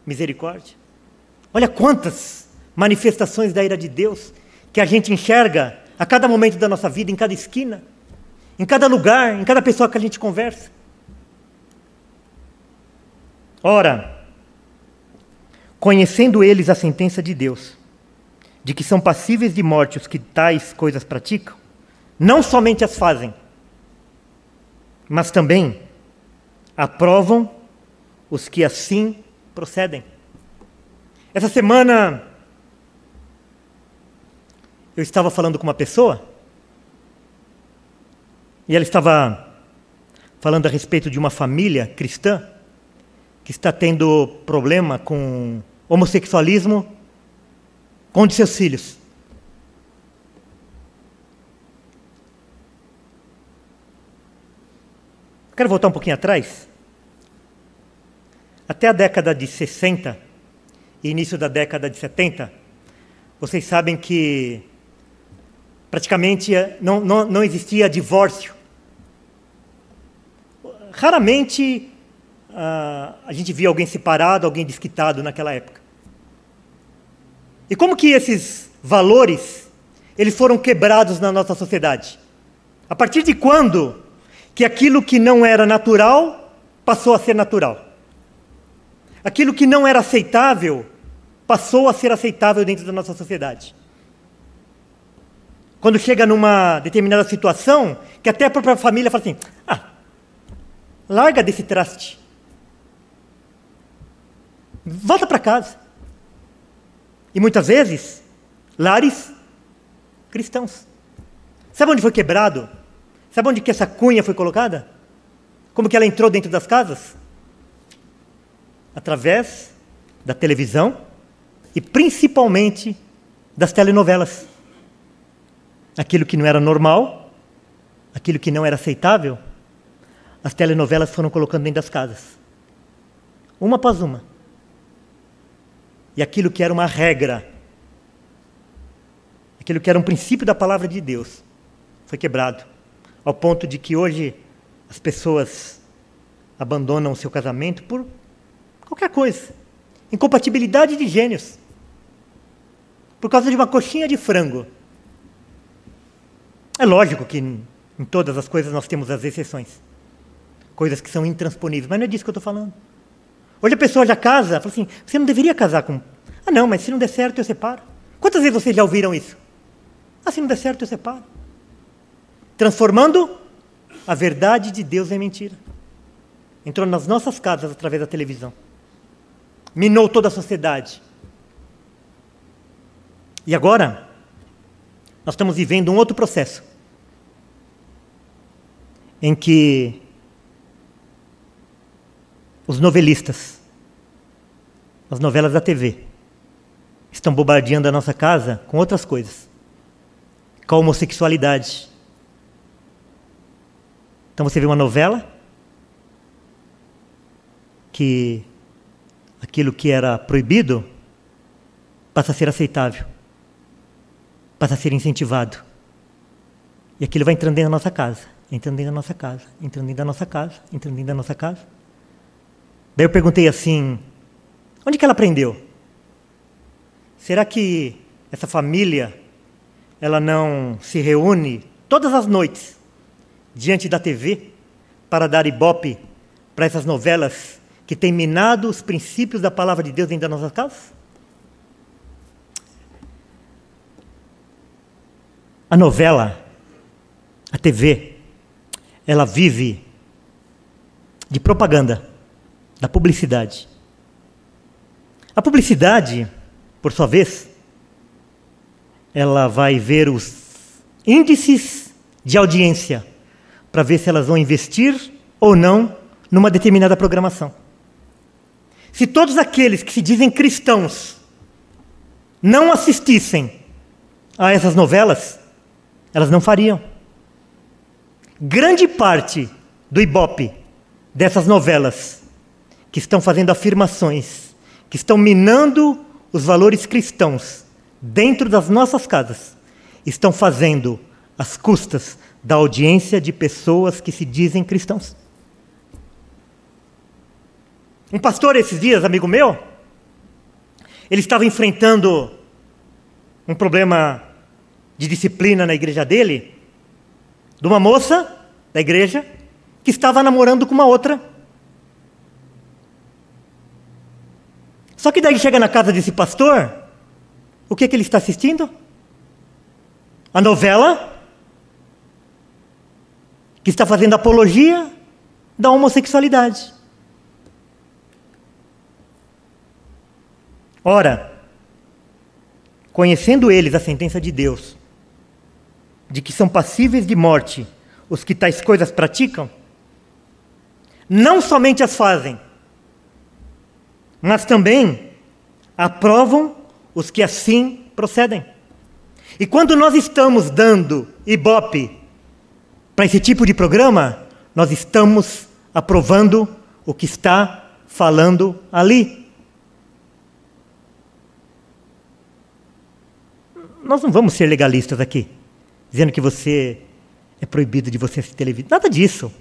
misericórdia. Olha quantas manifestações da ira de Deus que a gente enxerga a cada momento da nossa vida, em cada esquina, em cada lugar, em cada pessoa que a gente conversa. Ora, conhecendo eles a sentença de Deus, de que são passíveis de morte os que tais coisas praticam, não somente as fazem, mas também aprovam os que assim procedem. Essa semana eu estava falando com uma pessoa e ela estava falando a respeito de uma família cristã que está tendo problema com homossexualismo com um de seus filhos. Quero voltar um pouquinho atrás. Até a década de 60 e início da década de 70, vocês sabem que praticamente não existia divórcio. Raramente a gente via alguém separado, alguém desquitado naquela época. E como que esses valores eles foram quebrados na nossa sociedade? A partir de quando que aquilo que não era natural passou a ser natural? Aquilo que não era aceitável passou a ser aceitável dentro da nossa sociedade. Quando chega numa determinada situação, que até a própria família fala assim, larga desse traste. Volta para casa. E muitas vezes, lares cristãos. Sabe onde foi quebrado? Sabe onde que essa cunha foi colocada? Como que ela entrou dentro das casas? Através da televisão e principalmente das telenovelas. Aquilo que não era normal, aquilo que não era aceitável, as telenovelas foram colocando dentro das casas. Uma após uma. E aquilo que era uma regra, aquilo que era um princípio da palavra de Deus, foi quebrado. Ao ponto de que hoje as pessoas abandonam o seu casamento por qualquer coisa. Incompatibilidade de gênios. Por causa de uma coxinha de frango. É lógico que em todas as coisas nós temos as exceções. Coisas que são intransponíveis, mas não é disso que eu estou falando. Hoje a pessoa já casa, fala assim, você não deveria casar com... não, mas se não der certo eu separo. Quantas vezes vocês já ouviram isso? Se não der certo eu separo. Transformando a verdade de Deus em mentira. Entrou nas nossas casas através da televisão. Minou toda a sociedade. E agora, nós estamos vivendo um outro processo. Em que os novelistas, as novelas da TV, estão bombardeando a nossa casa com outras coisas. Com a homossexualidade. Então você vê uma novela que aquilo que era proibido passa a ser aceitável, passa a ser incentivado. E aquilo vai entrando dentro da nossa casa, entrando dentro da nossa casa, entrando dentro da nossa casa, entrando dentro da nossa casa. Daí eu perguntei assim, onde que ela aprendeu? Será que essa família, ela não se reúne todas as noites diante da TV para dar ibope para essas novelas que têm minado os princípios da palavra de Deus dentro das nossas casas? A novela, a TV, ela vive de propaganda, da publicidade. A publicidade, por sua vez, ela vai ver os índices de audiência para ver se elas vão investir ou não numa determinada programação. Se todos aqueles que se dizem cristãos não assistissem a essas novelas, elas não fariam. Grande parte do Ibope dessas novelas que estão fazendo afirmações, que estão minando os valores cristãos dentro das nossas casas, estão fazendo às custas da audiência de pessoas que se dizem cristãos. Um pastor esses dias, amigo meu, ele estava enfrentando um problema de disciplina na igreja dele, de uma moça da igreja que estava namorando com uma outra. Só que daí chega na casa desse pastor, o que ele está assistindo? A novela que está fazendo apologia da homossexualidade. Ora, conhecendo eles a sentença de Deus, de que são passíveis de morte os que tais coisas praticam, não somente as fazem, mas também aprovam os que assim procedem. E quando nós estamos dando ibope para esse tipo de programa, nós estamos aprovando o que está falando ali. Nós não vamos ser legalistas aqui, dizendo que você é proibido de você assistir televisão. Nada disso.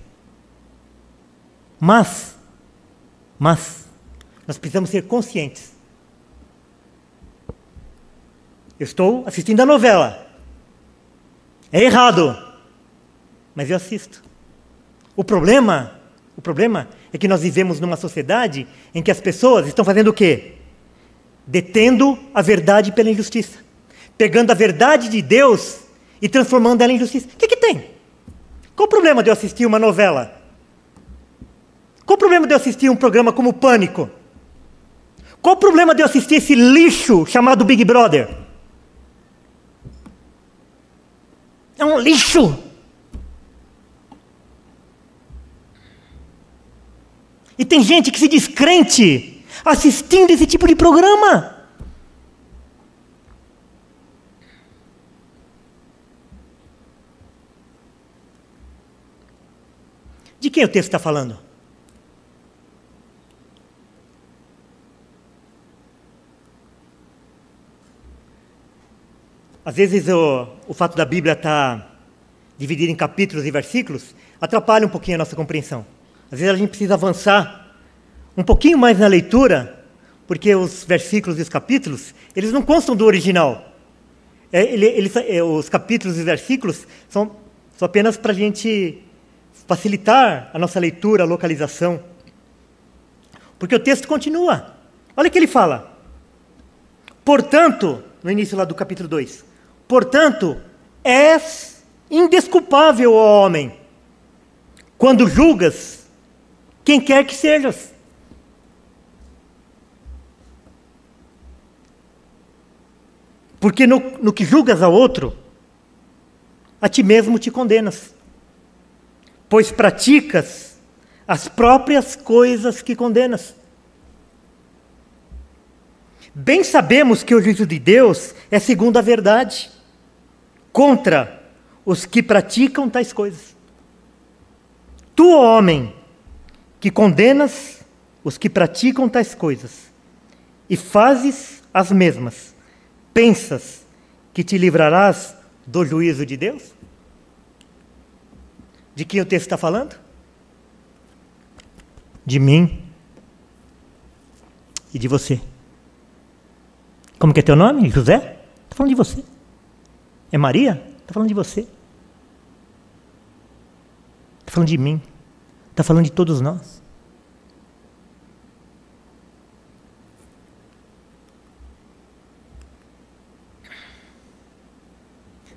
Mas, nós precisamos ser conscientes. Eu estou assistindo a novela. É errado, mas eu assisto. O problema é que nós vivemos numa sociedade em que as pessoas estão fazendo o quê? Detendo a verdade pela injustiça. Pegando a verdade de Deus e transformando ela em injustiça. O que tem? Qual o problema de eu assistir uma novela? Qual o problema de eu assistir um programa como Pânico? Qual o problema de eu assistir esse lixo chamado Big Brother? É um lixo! E tem gente que se diz crente assistindo esse tipo de programa. De quem o texto está falando? Às vezes o fato da Bíblia estar dividida em capítulos e versículos atrapalha um pouquinho a nossa compreensão. Às vezes a gente precisa avançar um pouquinho mais na leitura, porque os versículos e os capítulos, eles não constam do original. Os capítulos e versículos são apenas para a gente facilitar a nossa leitura, a localização. Porque o texto continua. Olha o que ele fala. Portanto, no início lá do capítulo 2, portanto, és indesculpável, ó homem, quando julgas quem quer que sejas. Porque no que julgas a outro, a ti mesmo te condenas, pois praticas as próprias coisas que condenas. Bem sabemos que o juízo de Deus é segundo a verdade, contra os que praticam tais coisas. Tu, homem, que condenas os que praticam tais coisas, e fazes as mesmas, pensas que te livrarás do juízo de Deus? De quem o texto está falando? De mim e de você. Como que é teu nome? José? Está falando de você. É Maria? Está falando de você. Está falando de mim. Está falando de todos nós.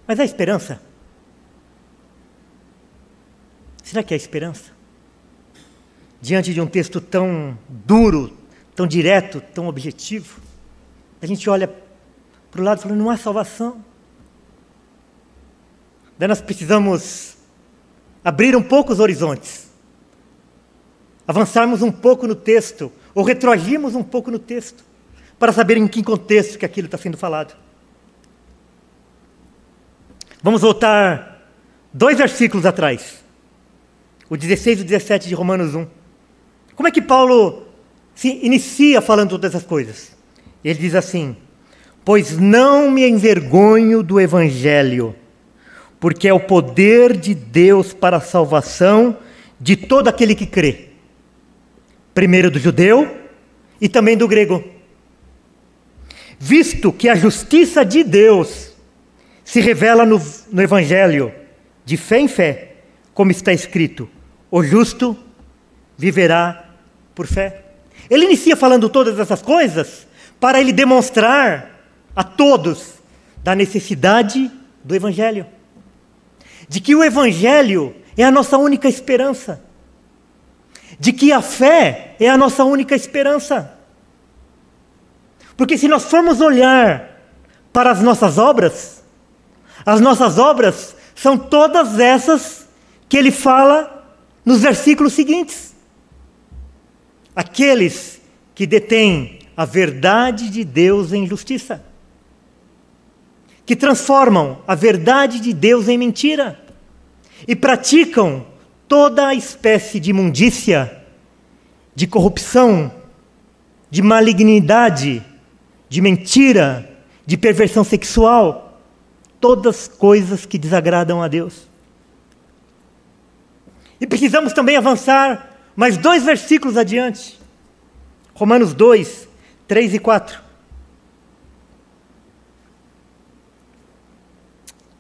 Mas há esperança? Será que há esperança? Diante de um texto tão duro, tão direto, tão objetivo, a gente olha para o lado e fala, não há salvação. Daí nós precisamos abrir um pouco os horizontes, avançarmos um pouco no texto, ou retroagirmos um pouco no texto, para saber em que contexto que aquilo está sendo falado. Vamos voltar 2 versículos atrás, o 16 e o 17 de Romanos 1. Como é que Paulo se inicia falando todas essas coisas? Ele diz assim, pois não me envergonho do Evangelho, porque é o poder de Deus para a salvação de todo aquele que crê. Primeiro do judeu e também do grego. Visto que a justiça de Deus se revela no Evangelho, de fé em fé, como está escrito, o justo viverá por fé. Ele inicia falando todas essas coisas para ele demonstrar a todos da necessidade do Evangelho. De que o Evangelho é a nossa única esperança. De que a fé é a nossa única esperança. Porque se nós formos olhar para as nossas obras são todas essas que ele fala nos versículos seguintes. Aqueles que detêm a verdade de Deus em justiça, que transformam a verdade de Deus em mentira e praticam toda a espécie de imundícia, de corrupção, de malignidade, de mentira, de perversão sexual, todas coisas que desagradam a Deus. E precisamos também avançar mais 2 versículos adiante. Romanos 2, 3 e 4.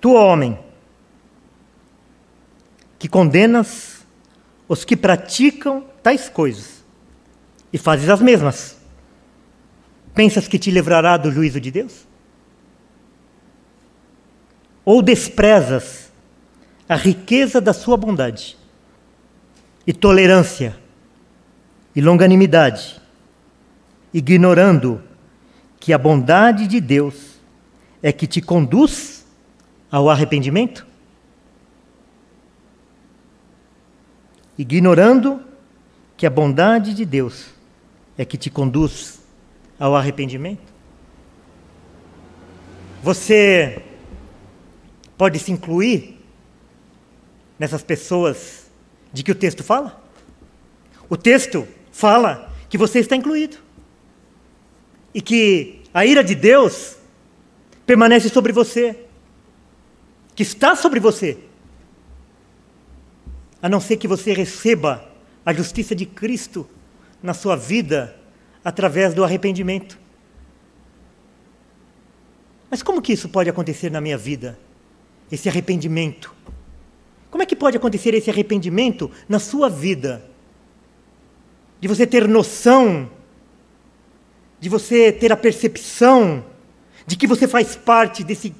Tu, homem, que condenas os que praticam tais coisas, e fazes as mesmas, pensas que te livrará do juízo de Deus? Ou desprezas a riqueza da sua bondade, e tolerância, e longanimidade, ignorando que a bondade de Deus é que te conduz ao arrependimento? Ignorando que a bondade de Deus é que te conduz ao arrependimento? Você pode se incluir nessas pessoas de que o texto fala? O texto fala que você está incluído. E que a ira de Deus permanece sobre você. Que está sobre você. A não ser que você receba a justiça de Cristo na sua vida através do arrependimento. Mas como que isso pode acontecer na minha vida? Esse arrependimento. Como é que pode acontecer esse arrependimento na sua vida? De você ter noção, de você ter a percepção de que você faz parte desse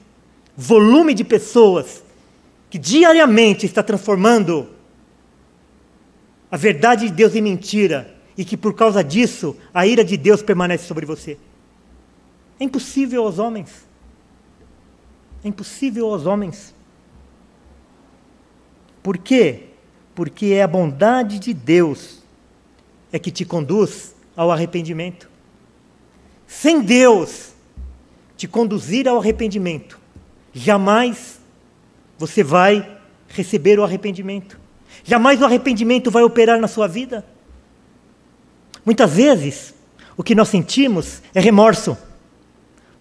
volume de pessoas que diariamente está transformando a verdade de Deus em mentira e que por causa disso a ira de Deus permanece sobre você. É impossível aos homens. É impossível aos homens. Por quê? Porque é a bondade de Deus é que te conduz ao arrependimento. Sem Deus te conduzir ao arrependimento, jamais você vai receber o arrependimento. Jamais o arrependimento vai operar na sua vida. Muitas vezes, o que nós sentimos é remorso.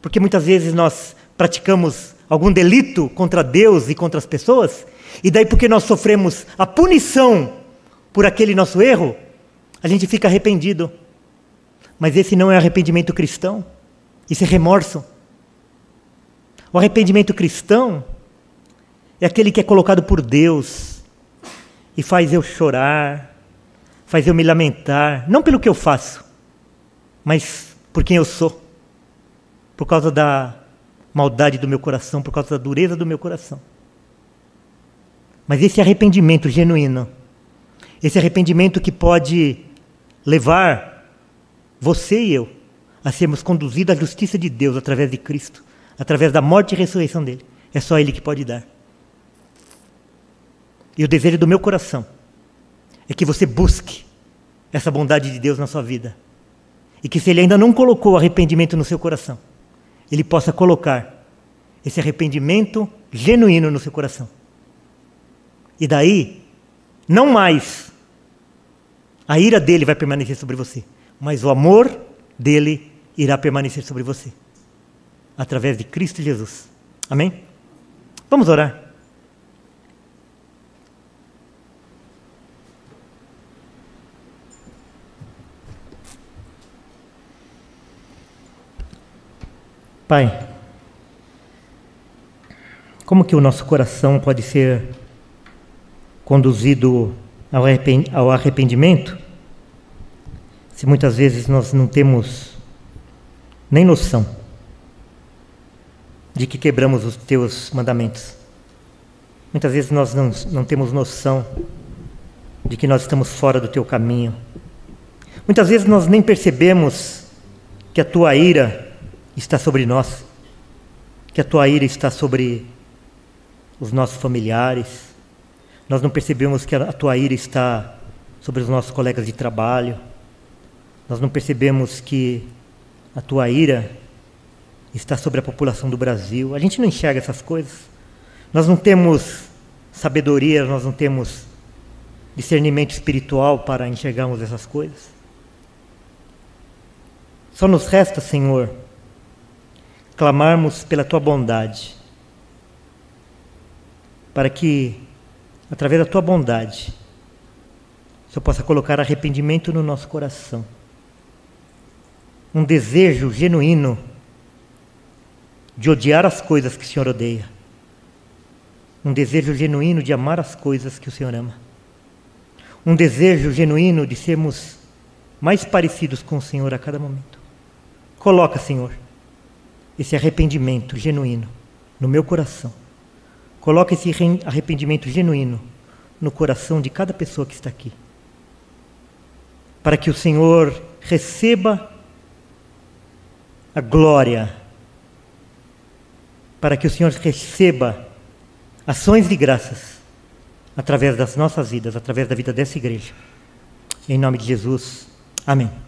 Porque muitas vezes nós praticamos algum delito contra Deus e contra as pessoas, e daí porque nós sofremos a punição por aquele nosso erro, a gente fica arrependido. Mas esse não é arrependimento cristão, isso é remorso. O arrependimento cristão é aquele que é colocado por Deus e faz eu chorar, faz eu me lamentar, não pelo que eu faço, mas por quem eu sou, por causa da maldade do meu coração, por causa da dureza do meu coração. Mas esse arrependimento genuíno Esse arrependimento que pode levar você e eu a sermos conduzidos à justiça de Deus através de Cristo, através da morte e ressurreição dele. É só Ele que pode dar. E o desejo do meu coração é que você busque essa bondade de Deus na sua vida. E que se Ele ainda não colocou arrependimento no seu coração, Ele possa colocar esse arrependimento genuíno no seu coração. E daí, não mais a ira dele vai permanecer sobre você, mas o amor dele irá permanecer sobre você, através de Cristo Jesus. Amém? Vamos orar. Pai, como que o nosso coração pode ser conduzido ao arrependimento, se muitas vezes nós não temos nem noção de que quebramos os teus mandamentos? Muitas vezes nós não temos noção de que nós estamos fora do teu caminho. Muitas vezes nós nem percebemos que a tua ira está sobre nós, que a tua ira está sobre os nossos familiares. Nós não percebemos que a tua ira está sobre os nossos colegas de trabalho. Nós não percebemos que a tua ira está sobre a população do Brasil. A gente não enxerga essas coisas. Nós não temos sabedoria, nós não temos discernimento espiritual para enxergarmos essas coisas. Só nos resta, Senhor, clamarmos pela tua bondade, para que, através da tua bondade, o Senhor possa colocar arrependimento no nosso coração, um desejo genuíno de odiar as coisas que o Senhor odeia, um desejo genuíno de amar as coisas que o Senhor ama, um desejo genuíno de sermos mais parecidos com o Senhor a cada momento. Coloca, Senhor, esse arrependimento genuíno no meu coração. Coloca esse arrependimento genuíno no coração de cada pessoa que está aqui, para que o Senhor receba a glória, para que o Senhor receba ações de graças através das nossas vidas, através da vida dessa igreja. Em nome de Jesus. Amém.